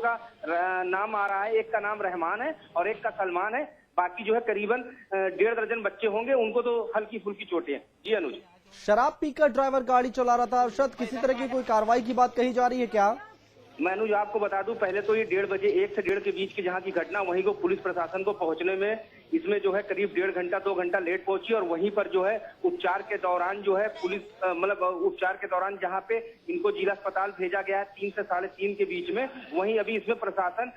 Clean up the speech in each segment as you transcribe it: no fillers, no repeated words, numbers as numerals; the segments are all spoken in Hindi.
का नाम आ रहा है। एक का नाम रहमान है और एक का सलमान है। बाकी जो है करीबन 1.5 दर्जन बच्चे होंगे, उनको तो हल्की फुल्की चोटें हैं। जी अनुज। शराब पीकर ड्राइवर गाड़ी चला रहा था। अरशद, किसी तरह की कोई कार्रवाई की बात कही जा रही है क्या? मैं अनुज आपको बता दूं, पहले तो ये 1:30 बजे 1 से 1:30 के बीच की जहां की घटना, वहीं को पुलिस प्रशासन को पहुंचने में इसमें जो है करीब 1.5 घंटा 2 घंटा लेट पहुंची। और वहीं पर जो है उपचार के दौरान जो है पुलिस मतलब उपचार के दौरान जहां पे इनको जिला अस्पताल भेजा गया है 3 से 3:30 के बीच में, वहीं अभी इसमें प्रशासन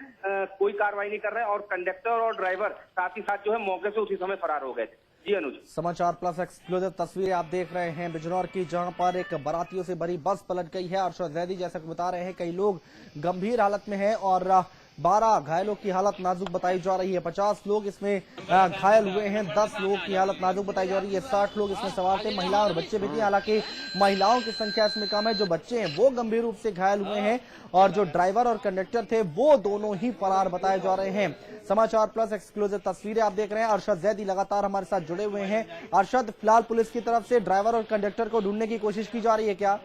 कोई कार्रवाई नहीं कर रहा है। और कंडक्टर और ड्राइवर साथ ही साथ जो है मौके से उसी समय फरार हो गए थे। जी अनुज। समाचार प्लस एक्सक्लूसिव तस्वीरें आप देख रहे हैं बिजनौर की, जहां पर एक बारातियों से भरी बस पलट गई है। अरशद जैदी जैसा कि बता रहे हैं, कई लोग गंभीर हालत में हैं और 12 घायलों की हालत नाजुक बताई जा रही है। 50 लोग इसमें घायल हुए हैं, 10 लोगों की हालत नाजुक बताई जा रही है। 60 लोग इसमें सवार थे, महिला और बच्चे भी थे। हालांकि महिलाओं की संख्या इसमें कम है। जो बच्चे हैं वो गंभीर रूप से घायल हुए हैं और जो ड्राइवर और कंडक्टर थे वो दोनों ही फरार बताए जा रहे हैं। समाचार प्लस एक्सक्लूसिव तस्वीरें आप देख रहे हैं। अरशद जैदी लगातार हमारे साथ जुड़े हुए हैं। अरशद, फिलहाल पुलिस की तरफ से ड्राइवर और कंडक्टर को ढूंढने की कोशिश की जा रही है क्या?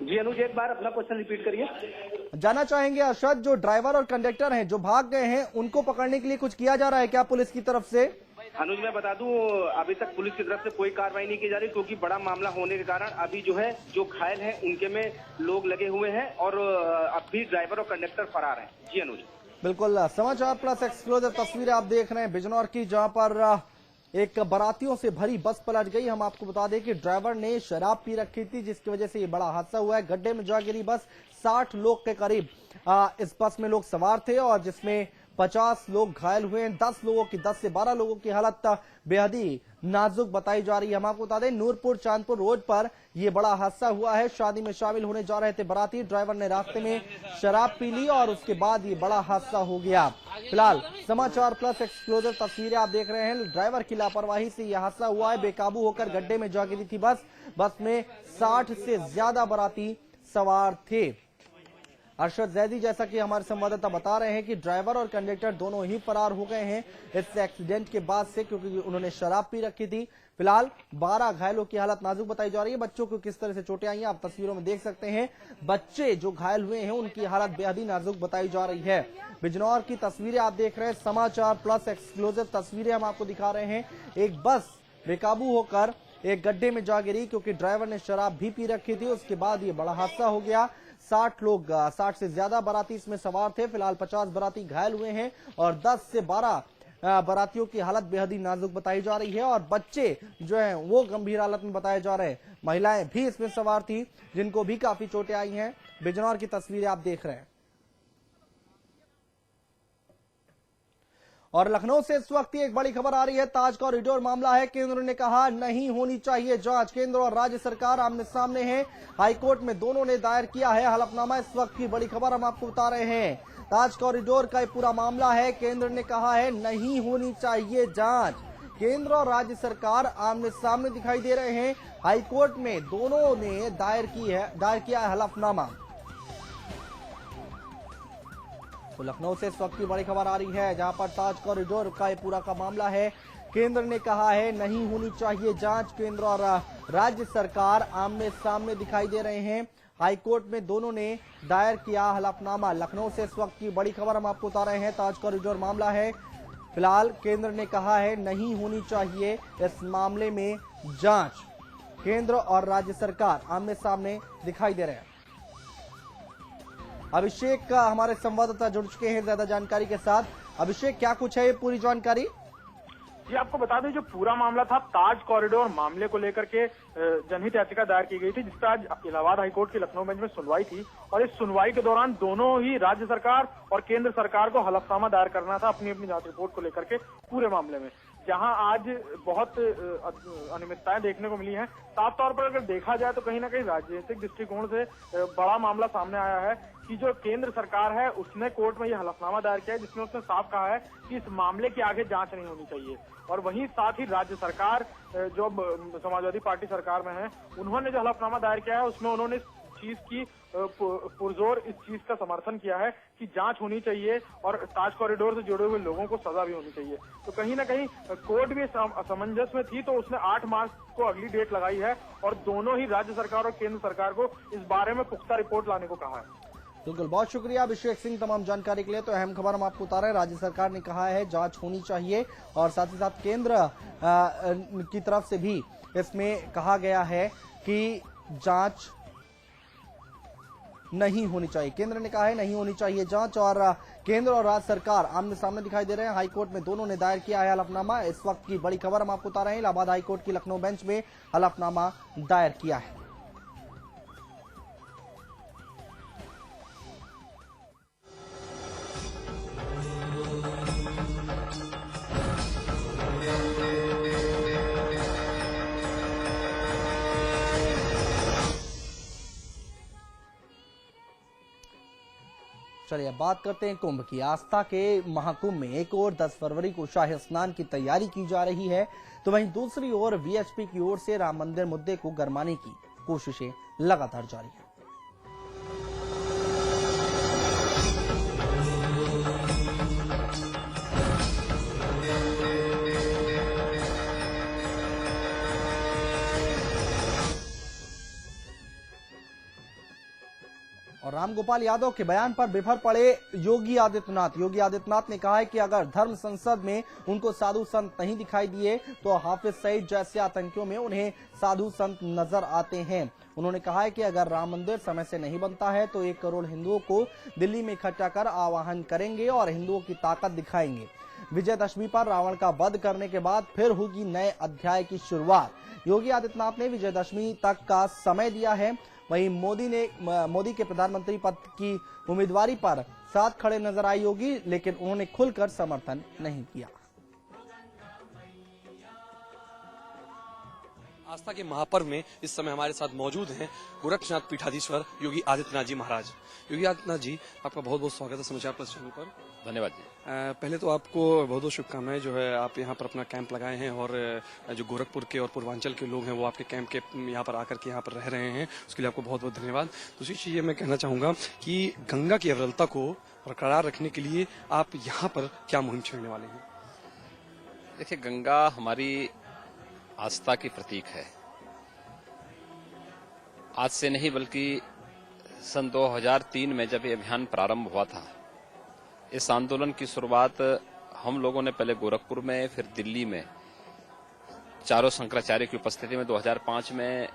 जी अनुज, एक बार अपना क्वेश्चन रिपीट करिए। जानना चाहेंगे अरशद, जो ड्राइवर और कंडक्टर हैं जो भाग गए हैं, उनको पकड़ने के लिए कुछ किया जा रहा है क्या पुलिस की तरफ से? अनुज मैं बता दूं, अभी तक पुलिस की तरफ से कोई कार्रवाई नहीं की जा रही, क्योंकि बड़ा मामला होने के कारण अभी जो है जो घायल हैं उनके में लोग लगे हुए हैं और अभी ड्राइवर और कंडक्टर फरार हैं। जी अनुज। बिल्कुल, समाचार प्लस एक्सक्लूसिव तस्वीरें आप देख रहे हैं बिजनौर की, जहां पर एक बारातियों से भरी बस पलट गई। हम आपको बता दें कि ड्राइवर ने शराब पी रखी थी, जिसकी वजह से ये बड़ा हादसा हुआ है। गड्ढे में जा गिरी बस। 60 लोग के करीब इस बस में लोग सवार थे और जिसमें 50 लोग घायल हुए हैं। 10 से 12 लोगों की हालत बेहद ही नाजुक बताई जा रही है। हम आपको बता दें, नूरपुर चांदपुर रोड पर यह बड़ा हादसा हुआ है। शादी में शामिल होने जा रहे थे बाराती, ड्राइवर ने रास्ते में शराब पी ली और उसके बाद ये बड़ा हादसा हो गया। फिलहाल समाचार प्लस एक्सक्लूसिव तस्वीरें आप देख रहे हैं। ड्राइवर की लापरवाही से यह हादसा हुआ है। बेकाबू होकर गड्ढे में जा गिरी थी बस। बस में 60 से ज्यादा बाराती सवार थे। अरशद जैदी जैसा कि हमारे संवाददाता बता रहे हैं कि ड्राइवर और कंडक्टर दोनों ही फरार हो गए हैं इस एक्सीडेंट के बाद से, क्योंकि उन्होंने शराब पी रखी थी। फिलहाल 12 घायलों की हालत नाजुक बताई जा रही है। बच्चों को किस तरह से चोटें आई हैं आप तस्वीरों में देख सकते हैं। बच्चे जो घायल हुए हैं उनकी हालत बेहद ही नाजुक बताई जा रही है। बिजनौर की तस्वीरें आप देख रहे हैं। समाचार प्लस एक्सक्लूसिव तस्वीरें हम आपको दिखा रहे हैं। एक बस बेकाबू होकर एक गड्ढे में जा गिरी क्योंकि ड्राइवर ने शराब भी पी रखी थी। उसके बाद ये बड़ा हादसा हो गया। 60 से ज्यादा बाराती इसमें सवार थे। फिलहाल 50 बाराती घायल हुए हैं और 10 से 12 बारातियों की हालत बेहद ही नाजुक बताई जा रही है और बच्चे जो हैं वो गंभीर हालत में बताए जा रहे हैं। महिलाएं भी इसमें सवार थी जिनको भी काफी चोटें आई हैं। बिजनौर की तस्वीरें आप देख रहे हैं। और लखनऊ से इस वक्त एक बड़ी खबर आ रही है। ताज कॉरिडोर मामला है। केंद्र ने कहा नहीं होनी चाहिए जांच। केंद्र और राज्य सरकार आमने सामने हैं। हाईकोर्ट में दोनों ने दायर किया है हलफनामा। इस वक्त की बड़ी खबर हम आपको बता रहे हैं। ताज कॉरिडोर का पूरा मामला है। केंद्र ने कहा है नहीं होनी चाहिए जांच। केंद्र और राज्य सरकार आमने सामने दिखाई दे रहे हैं। हाईकोर्ट में दोनों ने दायर किया है हलफनामा। तो लखनऊ से इस वक्त की बड़ी खबर आ रही है, जहां पर ताज कॉरिडोर का पूरा का मामला है। केंद्र ने कहा है नहीं होनी चाहिए जांच। केंद्र और राज्य सरकार आमने सामने दिखाई दे रहे हैं। हाईकोर्ट में दोनों ने दायर किया हलफनामा। लखनऊ से इस वक्त की बड़ी खबर हम आपको बता रहे हैं। ताज कॉरिडोर मामला है। फिलहाल केंद्र ने कहा है नहीं होनी चाहिए इस मामले में जांच। केंद्र और राज्य सरकार आमने सामने दिखाई दे रहे हैं। अभिषेक का हमारे संवाददाता जुड़ चुके हैं ज्यादा जानकारी के साथ। अभिषेक, क्या कुछ है ये पूरी जानकारी? जी आपको बता दें, जो पूरा मामला था ताज कॉरिडोर मामले को लेकर के जनहित याचिका दायर की गई थी, जिस पर आज इलाहाबाद हाईकोर्ट की लखनऊ बेंच में सुनवाई थी। और इस सुनवाई के दौरान दोनों ही राज्य सरकार और केंद्र सरकार को हलफनामा दायर करना था अपनी अपनी जांच रिपोर्ट को लेकर के पूरे मामले में, जहां आज बहुत अनियमितताएं देखने को मिली हैं। साफ तौर पर अगर देखा जाए तो कहीं ना कहीं राजनीतिक दृष्टिकोण से बड़ा मामला सामने आया है कि जो केंद्र सरकार है उसने कोर्ट में यह हलफनामा दायर किया है, जिसमें उसने साफ कहा है कि इस मामले की आगे जांच नहीं होनी चाहिए। और वहीं साथ ही राज्य सरकार जो समाजवादी पार्टी सरकार में है, उन्होंने जो हलफनामा दायर किया है उसमें उन्होंने इस चीज की पुरजोर इस चीज का समर्थन किया है कि जांच होनी चाहिए और ताज कॉरिडोर से जुड़े हुए लोगों को सजा भी होनी चाहिए। तो कहीं ना कहीं कोर्ट भी असमंजस में थी, तो उसने 8 मार्च को अगली डेट लगाई है और दोनों ही राज्य सरकार और केंद्र सरकार को इस बारे में पुख्ता रिपोर्ट लाने को कहा है। बिल्कुल, बहुत शुक्रिया अभिषेक सिंह तमाम जानकारी के लिए। तो अहम खबर हम आपको बता रहे हैं, राज्य सरकार ने कहा है जांच होनी चाहिए और साथ ही साथ केंद्र की तरफ से भी इसमें कहा गया है कि जांच नहीं होनी चाहिए। केंद्र ने कहा है नहीं होनी चाहिए जांच, और केंद्र और राज्य सरकार आमने सामने दिखाई दे रहे हैं। हाईकोर्ट में दोनों ने दायर किया है हलफनामा। इस वक्त की बड़ी खबर हम आपको बता रहे हैं, इलाहाबाद हाईकोर्ट की लखनऊ बेंच में हलफनामा दायर किया है। चलिए बात करते हैं कुंभ की। आस्था के महाकुंभ में एक ओर 10 फरवरी को शाही स्नान की तैयारी की जा रही है, तो वहीं दूसरी ओर वीएचपी की ओर से राम मंदिर मुद्दे को गरमाने की कोशिशें लगातार जारी है। और रामगोपाल यादव के बयान पर बेफर पड़े योगी आदित्यनाथ ने कहा है कि अगर धर्म संसद में उनको साधु संत नहीं दिखाई दिए तो हाफिज सईद जैसे आतंकियों में उन्हें साधु संत नजर आते हैं। उन्होंने कहा है कि अगर राम मंदिर समय से नहीं बनता है तो 1 करोड़ हिंदुओं को दिल्ली में इकट्ठा कर आह्वान करेंगे और हिंदुओं की ताकत दिखाएंगे। विजयदशमी पर रावण का वध करने के बाद फिर होगी नए अध्याय की शुरुआत। योगी आदित्यनाथ ने विजयदशमी तक का समय दिया है। वहीं मोदी के प्रधानमंत्री पद की उम्मीदवारी पर साथ खड़े नजर आए योगी, लेकिन उन्होंने खुलकर समर्थन नहीं किया। आस्था के महापर्व में इस समय हमारे साथ मौजूद हैं गोरक्षनाथ पीठाधीश्वर योगी आदित्यनाथ जी महाराज। योगी आदित्यनाथ जी, आपका बहुत बहुत स्वागत है समाचार प्लस चैनल पर। धन्यवाद जी। पहले तो आपको बहुत बहुत शुभकामनाएं। जो है आप यहाँ पर अपना कैंप लगाए हैं और जो गोरखपुर के और पूर्वांचल के लोग हैं वो आपके कैंप के यहाँ पर आकर के यहाँ पर रह रहे हैं, उसके लिए आपको बहुत बहुत धन्यवाद। दूसरी चीज ये मैं कहना चाहूंगा कि गंगा की अविरलता को बरकरार रखने के लिए आप यहाँ पर क्या मुहिम छेड़ने वाले हैं? देखिए, गंगा हमारी आस्था की प्रतीक है। आज से नहीं बल्कि सन 2003 में जब ये अभियान प्रारंभ हुआ था, इस आंदोलन की शुरुआत हम लोगों ने पहले गोरखपुर में, फिर दिल्ली में चारों शंकराचार्य की उपस्थिति में 2005 में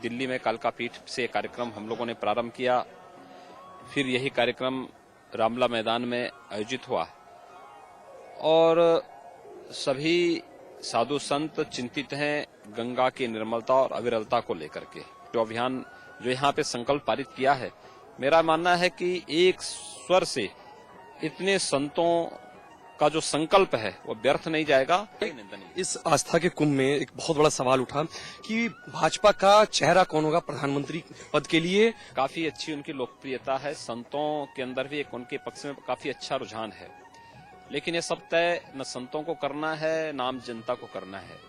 दिल्ली में कालका पीठ से कार्यक्रम हम लोगों ने प्रारंभ किया। फिर यही कार्यक्रम रामला मैदान में आयोजित हुआ और सभी साधु संत चिंतित हैं गंगा की निर्मलता और अविरलता को लेकर के। जो अभियान जो यहाँ पे संकल्प पारित किया है, मेरा मानना है कि एक स्वर से इतने संतों का जो संकल्प है वो व्यर्थ नहीं जाएगा। इस आस्था के कुंभ में एक बहुत बड़ा सवाल उठा कि भाजपा का चेहरा कौन होगा प्रधानमंत्री पद के लिए। काफी अच्छी उनकी लोकप्रियता है, संतों के अंदर भी एक उनके पक्ष में काफी अच्छा रुझान है, लेकिन ये सब तय न संतों को करना है न आम जनता को करना है।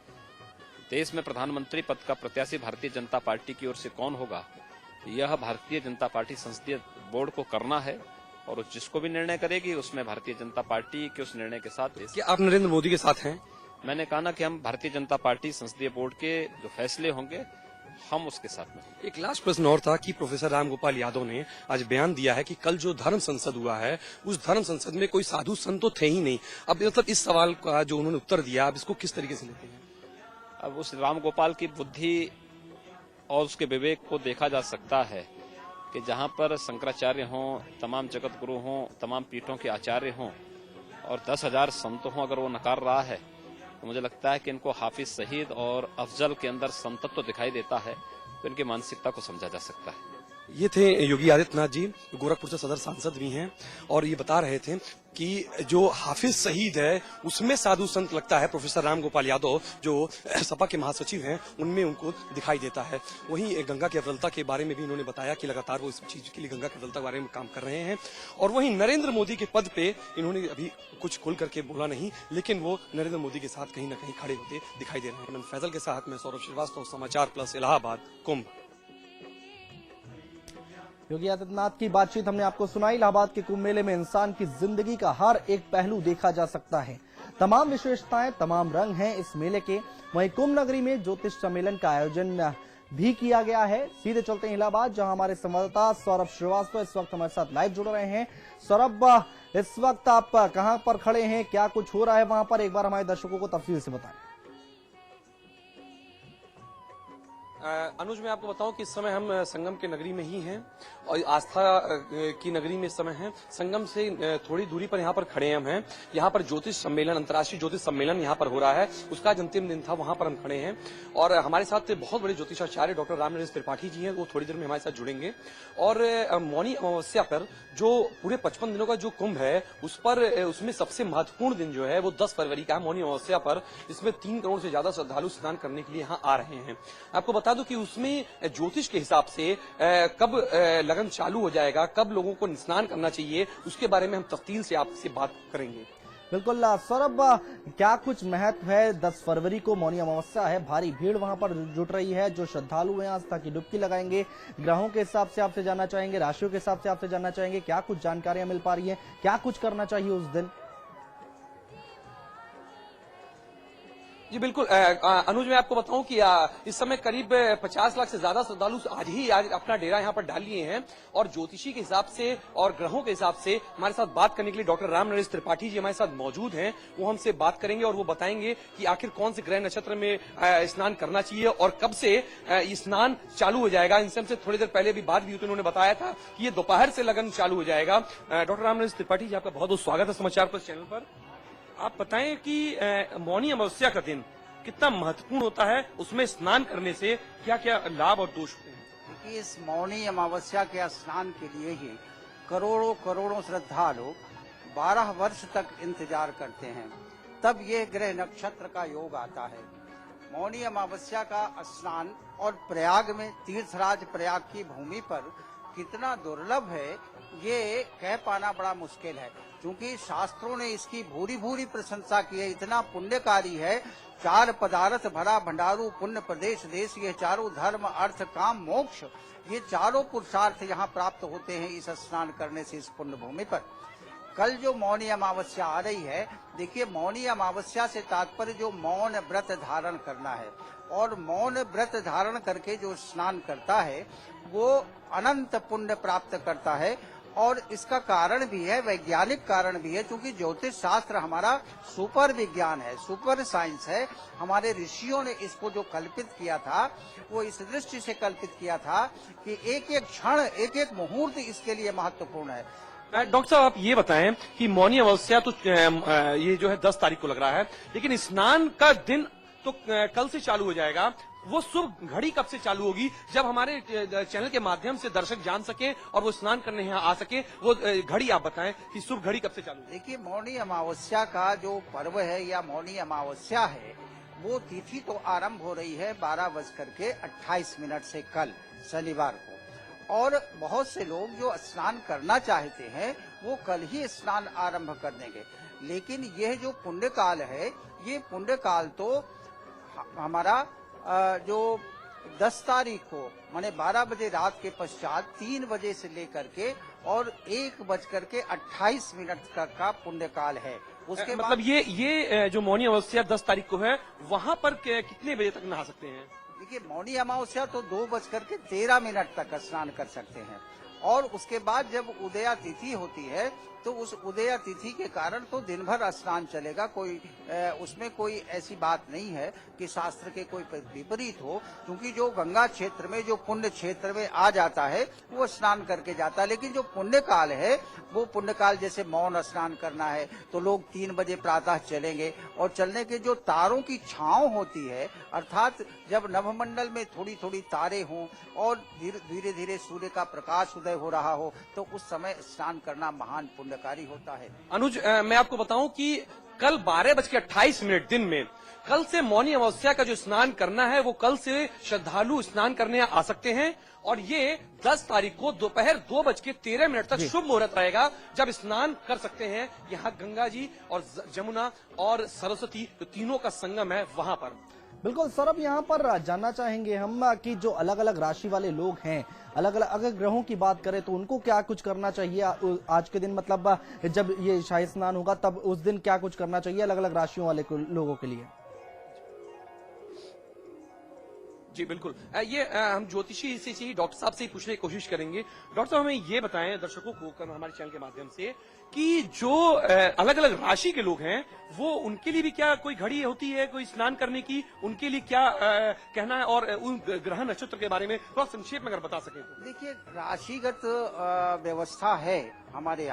देश में प्रधानमंत्री पद का प्रत्याशी भारतीय जनता पार्टी की ओर से कौन होगा, यह भारतीय जनता पार्टी संसदीय बोर्ड को करना है और जिसको भी निर्णय करेगी उसमें भारतीय जनता पार्टी के उस निर्णय के साथ। क्या आप नरेंद्र मोदी के साथ हैं? मैंने कहा ना कि हम भारतीय जनता पार्टी संसदीय बोर्ड के जो फैसले होंगे हम उसके साथ में। एक लास्ट प्रश्न और था कि प्रोफेसर रामगोपाल यादव ने आज बयान दिया है कि कल जो धर्म संसद हुआ है उस धर्म संसद में कोई साधु संत तो थे ही नहीं। अब मतलब इस सवाल का जो उन्होंने उत्तर दिया, आप इसको किस तरीके से लेते हैं? अब उस रामगोपाल की बुद्धि और उसके विवेक को देखा जा सकता है कि जहां पर शंकराचार्य हों, तमाम जगत गुरु हों, तमाम पीठों के आचार्य हों और 10,000 संत हों, अगर वो नकार रहा है तो मुझे लगता है कि इनको हाफिज सईद और अफजल के अंदर संतत्व तो दिखाई देता है, तो इनकी मानसिकता को समझा जा सकता है। ये थे योगी आदित्यनाथ जी, गोरखपुर से सदर सांसद भी हैं और ये बता रहे थे कि जो हाफिज सईद है उसमें साधु संत लगता है प्रोफेसर रामगोपाल यादव जो सपा के महासचिव हैं उनमें उनको दिखाई देता है। वहीं गंगा की अविरलता के बारे में भी इन्होंने बताया कि लगातार वो इस चीज के लिए गंगा की अविरलता के बारे में काम कर रहे हैं। और वहीं नरेंद्र मोदी के पद पे इन्होंने अभी कुछ खुल करके बोला नहीं, लेकिन वो नरेंद्र मोदी के साथ कहीं न कहीं खड़े होते दिखाई दे रहे हैं। फैजल के साथ में सौरभ श्रीवास्तव, समाचार प्लस, इलाहाबाद, कुंभ। योगी आदित्यनाथ की बातचीत हमने आपको सुनाई। इलाहाबाद के कुंभ मेले में इंसान की जिंदगी का हर एक पहलू देखा जा सकता है। तमाम विशेषताएं, तमाम रंग हैं इस मेले के। वहीं कुंभ नगरी में ज्योतिष सम्मेलन का आयोजन भी किया गया है। सीधे चलते हैं इलाहाबाद, जहां हमारे संवाददाता सौरभ श्रीवास्तव इस वक्त हमारे साथ लाइव जुड़ रहे हैं। सौरभ, इस वक्त आप कहां पर खड़े हैं, क्या कुछ हो रहा है वहां पर, एक बार हमारे दर्शकों को तफसील से बताएं। अनुज, मैं आपको बताऊं कि इस समय हम संगम के नगरी में ही हैं और आस्था की नगरी में इस समय हैं। संगम से थोड़ी दूरी पर यहाँ पर खड़े हम हैं। यहाँ पर ज्योतिष सम्मेलन, अंतर्राष्ट्रीय ज्योतिष सम्मेलन यहाँ पर हो रहा है, उसका आज अंतिम दिन था, वहां पर हम खड़े हैं। और हमारे साथ बहुत बड़े ज्योतिषाचार्य डॉक्टर रामनरेश त्रिपाठी जी हैं, वो थोड़ी देर में हमारे साथ जुड़ेंगे। और मौनी अमावस्या पर जो पूरे 55 दिनों का जो कुंभ है, उस पर उसमें सबसे महत्वपूर्ण दिन जो है वो 10 फरवरी का मौनी अमावस्या पर, इसमें 3 करोड़ से ज्यादा श्रद्धालु स्नान करने के लिए यहाँ आ रहे हैं। आपको बता दूं कि उसमें ज्योतिष के हिसाब से कब लगन चालू हो जाएगा, कब लोगों को स्नान करना चाहिए, उसके बारे में हम तफसील से आपसे बात करेंगे। बिल्कुल सौरभ, क्या कुछ महत्व है? 10 फरवरी को मौनी अमावस्या है, भारी भीड़ वहां पर जुट रही है। जो श्रद्धालु हैं आस्था की डुबकी लगाएंगे, ग्रहों के हिसाब से आपसे जानना चाहेंगे, राशियों के हिसाब से आपसे जानना चाहेंगे, क्या कुछ जानकारियां मिल पा रही है, क्या कुछ करना चाहिए उस दिन? जी बिल्कुल अनुज, मैं आपको बताऊं कि इस समय करीब 50 लाख से ज्यादा श्रद्धालु आज अपना डेरा यहाँ पर डाल लिए हैं। और ज्योतिषी के हिसाब से और ग्रहों के हिसाब से हमारे साथ बात करने के लिए डॉक्टर रामनरेश त्रिपाठी जी हमारे साथ मौजूद हैं। वो हमसे बात करेंगे और वो बताएंगे कि आखिर कौन से ग्रह नक्षत्र में स्नान करना चाहिए और कब से स्नान चालू हो जाएगा। इनसे हमसे थोड़ी देर पहले भी बात भी हुई तो उन्होंने बताया था कि ये दोपहर से लगन चालू हो जाएगा। डॉक्टर रामनरेश त्रिपाठी जी, आपका बहुत बहुत स्वागत है समाचार प्लस चैनल पर। आप बताएं कि मौनी अमावस्या का दिन कितना महत्वपूर्ण होता है, उसमें स्नान करने से क्या क्या लाभ और दोष होते हैं? देखिए, इस मौनी अमावस्या के स्नान के लिए ही करोड़ों करोड़ों श्रद्धालु 12 वर्ष तक इंतजार करते हैं, तब ये ग्रह नक्षत्र का योग आता है। मौनी अमावस्या का स्नान और प्रयाग में, तीर्थराज प्रयाग की भूमि पर कितना दुर्लभ है ये कह पाना बड़ा मुश्किल है, क्योंकि शास्त्रों ने इसकी भूरी भूरी प्रशंसा की है। इतना पुण्यकारी है, 4 पदार्थ भरा भंडारू पुण्य प्रदेश देश, ये चारों धर्म अर्थ काम मोक्ष, ये चारों पुरुषार्थ यहाँ प्राप्त होते हैं इस स्नान करने से इस पुण्य भूमि पर। कल जो मौनी अमावस्या आ रही है, देखिए मौनी अमावस्या से तात्पर्य जो मौन व्रत धारण करना है, और मौन व्रत धारण करके जो स्नान करता है वो अनंत पुण्य प्राप्त करता है। और इसका कारण भी है, वैज्ञानिक कारण भी है, क्योंकि ज्योतिष शास्त्र हमारा सुपर विज्ञान है, सुपर साइंस है। हमारे ऋषियों ने इसको जो कल्पित किया था वो इस दृष्टि से कल्पित किया था कि एक एक क्षण, एक एक मुहूर्त इसके लिए महत्वपूर्ण है। डॉक्टर साहब, आप ये बताएं कि मौनी अमावस्या तो ये जो है 10 तारीख को लग रहा है, लेकिन स्नान का दिन तो कल से चालू हो जाएगा। वो शुभ घड़ी कब से चालू होगी, जब हमारे चैनल के माध्यम से दर्शक जान सके और वो स्नान करने यहाँ आ सके, वो घड़ी आप बताएं कि शुभ घड़ी कब से चालू होगी? देखिए, मौनी अमावस्या का जो पर्व है या मौनी अमावस्या है, वो तिथि तो आरंभ हो रही है 12:28 से कल शनिवार को। और बहुत से लोग जो स्नान करना चाहते हैं वो कल ही स्नान आरंभ कर देंगे। लेकिन यह जो पुण्य काल है, ये पुण्य काल तो हमारा जो 10 तारीख को माने 12 बजे रात के पश्चात 3 बजे से लेकर के और 1:28 तक का पुण्य काल है। उसके मतलब ये जो मौनी अमावस्या 10 तारीख को है, वहाँ पर कितने बजे तक नहा सकते हैं? देखिए, मौनी अमावस्या तो 2:13 तक स्नान कर सकते हैं। और उसके बाद जब उदया तिथि होती है तो उस उदया तिथि के कारण तो दिन भर स्नान चलेगा। कोई उसमें कोई ऐसी बात नहीं है कि शास्त्र के कोई विपरीत हो, क्योंकि जो गंगा क्षेत्र में, जो पुण्य क्षेत्र में आ जाता है वो स्नान करके जाता है। लेकिन जो पुण्य काल है वो पुण्य काल, जैसे मौन स्नान करना है तो लोग 3 बजे प्रातः चलेंगे, और चलने के जो तारों की छांव होती है, अर्थात जब नभमंडल में थोड़ी थोड़ी तारे हों और धीरे धीरे सूर्य का प्रकाश उदय हो रहा हो, तो उस समय स्नान करना महान पुण्यकारी होता है। अनुज, मैं आपको बताऊं कि कल 12:28 दिन में कल से मौनी अमावस्या का जो स्नान करना है वो कल से श्रद्धालु स्नान करने आ सकते हैं। और ये 10 तारीख को दोपहर 2:13 तक शुभ मुहूर्त रहेगा, जब स्नान कर सकते हैं। यहाँ गंगा जी और जमुना और सरस्वती तीनों का संगम है वहां पर। बिल्कुल सौरभ, यहाँ पर जानना चाहेंगे हम कि जो अलग अलग राशि वाले लोग हैं, अलग अलग अगर ग्रहों की बात करें तो उनको क्या कुछ करना चाहिए आज के दिन, मतलब जब ये शाही स्नान होगा तब उस दिन क्या कुछ करना चाहिए अलग अलग राशियों वाले लोगों के लिए? जी बिल्कुल। ये हम ज्योतिषी से ही डॉक्टर साहब से ही पूछने की कोशिश करेंगे। डॉक्टर साहब हमें ये बताएं दर्शकों को हमारे चैनल के माध्यम से कि जो अलग अलग राशि के लोग हैं वो उनके लिए भी क्या कोई घड़ी होती है कोई स्नान करने की, उनके लिए क्या कहना है, और उन ग्रह नक्षत्र के बारे में थोड़ा संक्षेप में अगर बता सकें तो। देखिए, राशिगत व्यवस्था है हमारे यहाँ।